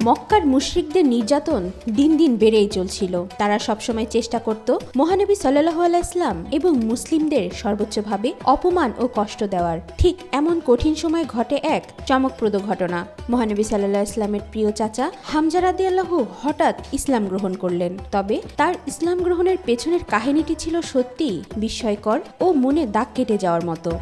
মক্কার মুশরিকদের নির্যাতন দিন দিন বেড়েই চলছিল। তারা সবসময় চেষ্টা করত মহানবী সাল্লাল্লাহু আলাইহি ওয়াসাল্লাম এবং মুসলিমদের সর্বোচ্চভাবে অপমান ও কষ্ট দেওয়ার। ঠিক এমন কঠিন সময় ঘটে এক চমকপ্রদ ঘটনা। মহানবী সাল্লাল্লাহু আলাইহি ওয়াসাল্লামের প্রিয় চাচা হামজা রাদিয়াল্লাহু হঠাৎ ইসলাম গ্রহণ করলেন। তবে তার ইসলাম গ্রহণের পেছনের কাহিনীটি ছিল সত্যি বিস্ময়কর ও মনে দাগ কেটে যাওয়ার মতো।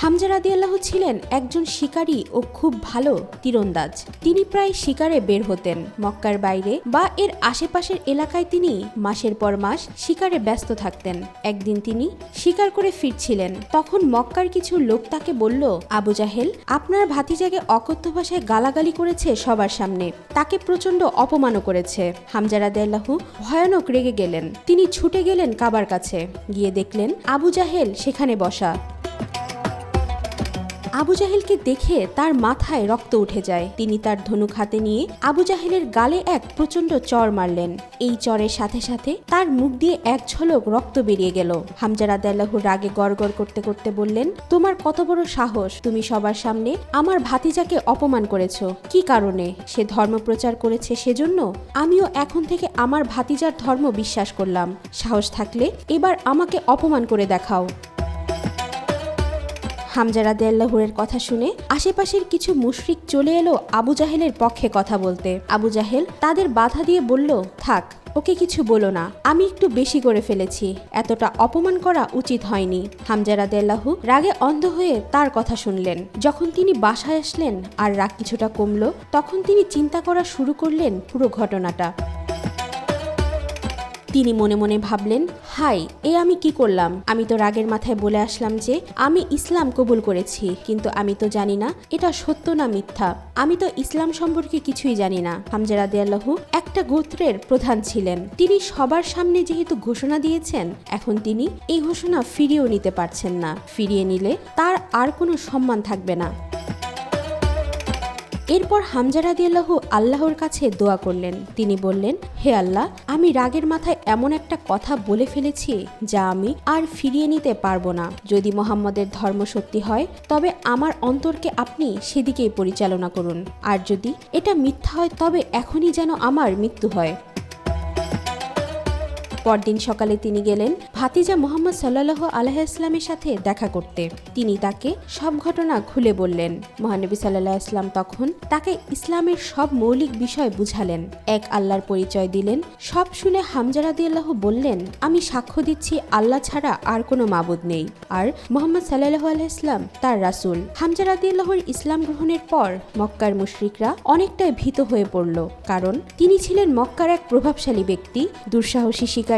হামজা রাদিয়াল্লাহু ছিলেন একজন শিকারী ও খুব ভালো তীরন্দাজ। তিনি প্রায় শিকারে বের হতেন। মক্কার বাইরে বা এর আশেপাশের এলাকায় তিনি মাসের পর মাস শিকারে ব্যস্ত থাকতেন। একদিন তিনি শিকার করে ফিরছিলেন। তখন মক্কার কিছু লোক তাকে বলল, আবু জাহেল আপনার ভাতিজাকে অকথ্য ভাষায় গালাগালি করেছে সবার সামনে, তাকে প্রচন্ড অপমানও করেছে। হামজা রাদিয়াল্লাহু ভয়ানক রেগে গেলেন। তিনি ছুটে গেলেন কাবার কাছে। গিয়ে দেখলেন আবু জাহেল সেখানে বসা। আবু জাহেলকে দেখে তার মাথায় রক্ত উঠে যায়। তিনি তার ধনুক হাতে নিয়ে আবু জাহেলের গালে এক প্রচন্ড চড় মারলেন। এই চড়ের সাথে সাথে তার মুখ দিয়ে এক ঝলক রক্ত বেরিয়ে গেল। হামজা রাদিয়াল্লাহু রাগে গড়গড় করতে করতে বললেন, তোমার কত বড় সাহস, তুমি সবার সামনে আমার ভাতিজাকে অপমান করেছো। কি কারণে? সে ধর্ম প্রচার করেছে সেজন্য? আমিও এখন থেকে আমার ভাতিজার ধর্ম বিশ্বাস করলাম। সাহস থাকলে এবার আমাকে অপমান করে দেখাও। হামজা রাদিয়াল্লাহুর কথা শুনে আশেপাশের কিছু মুশরিক চলে এলো আবু জাহেলের পক্ষে কথা বলতে। আবু জাহেল তাদের বাধা দিয়ে বলল, থাক, ওকে কিছু বলো না, আমি একটু বেশি করে ফেলেছি, এতটা অপমান করা উচিত হয়নি। হামজা রাদিয়াল্লাহু রাগে অন্ধ হয়ে তার কথা শুনলেন। যখন তিনি বাসায় আসলেন আর রাগ কিছুটা কমলো, তখন তিনি চিন্তা করা শুরু করলেন পুরো ঘটনাটা। তিনি মনে মনে ভাবলেন, হাই, আমি কি করলাম? আমি তো রাগের মাথায় বলে আসলাম যে আমি ইসলাম কবুল করেছি, কিন্তু আমি তো জানি না এটা সত্য না মিথ্যা। আমি তো ইসলাম সম্পর্কে কিছুই জানি না। হামজা রাদিয়াল্লাহু একটা গোত্রের প্রধান ছিলেন। তিনি সবার সামনে যেহেতু ঘোষণা দিয়েছেন, এখন তিনি এই ঘোষণা ফিরিয়েও নিতে পারছেন না। ফিরিয়ে নিলে তার আর কোনো সম্মান থাকবে না। এরপর হামজা রাদিয়াল্লাহু আল্লাহর কাছে দোয়া করলেন। তিনি বললেন, হে আল্লাহ, আমি রাগের মাথায় এমন একটা কথা বলে ফেলেছি যা আমি আর ফিরিয়ে নিতে পারবো না। যদি মুহাম্মদের ধর্ম সত্যি হয় তবে আমার অন্তরকে আপনি সেদিকেই পরিচালনা করুন, আর যদি এটা মিথ্যা হয় তবে এখনই যেন আমার মৃত্যু হয়। পরদিন সকালে তিনি গেলেন ভাতিজা মুহাম্মদ সাল্লাল্লাহু আলাইহি ওয়াসাল্লামের সাথে দেখা করতে। তিনি তাকে সব ঘটনা খুলে বললেন। মহানবী সাল্লাল্লাহু আলাইহি ওয়াসাল্লাম তখন তাকে ইসলামের সব মৌলিক বিষয় বুঝালেন, এক আল্লাহর পরিচয় দিলেন। সব শুনে হামজা রাদিয়াল্লাহু বললেন, আমি সাক্ষ্য দিচ্ছি আল্লাহ ছাড়া আর কোনো মাবুদ নেই, আর মুহাম্মদ সাল্লাল্লাহু আলাইহি ওয়াসাল্লাম তার রাসূল। হামজা রাদিয়াল্লাহুর ইসলাম গ্রহণের পর মক্কার মুশরিকরা অনেকটাই ভীত হয়ে পড়ল, কারণ তিনি ছিলেন মক্কার এক প্রভাবশালী ব্যক্তি, দুঃসাহসী শিকারী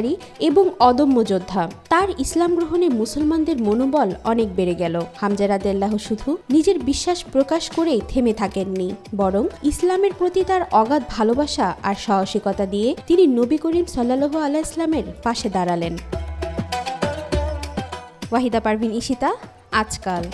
এবং অদম্য যোদ্ধা। তার ইসলাম গ্রহণে মুসলমানদের মনোবল অনেক বেড়ে গেল। হামজা রাদিয়াল্লাহু শুধু নিজের বিশ্বাস প্রকাশ করেই থেমে থাকেননি, বরং ইসলামের প্রতি তার অগাধ ভালোবাসা আর সাহসিকতা দিয়ে তিনি নবী করিম সাল্লাল্লাহু আলাইহি ওয়াসাল্লামের পাশে দাঁড়ালেন। ওয়াহিদা পারভিন ঈশিতা, আজকাল।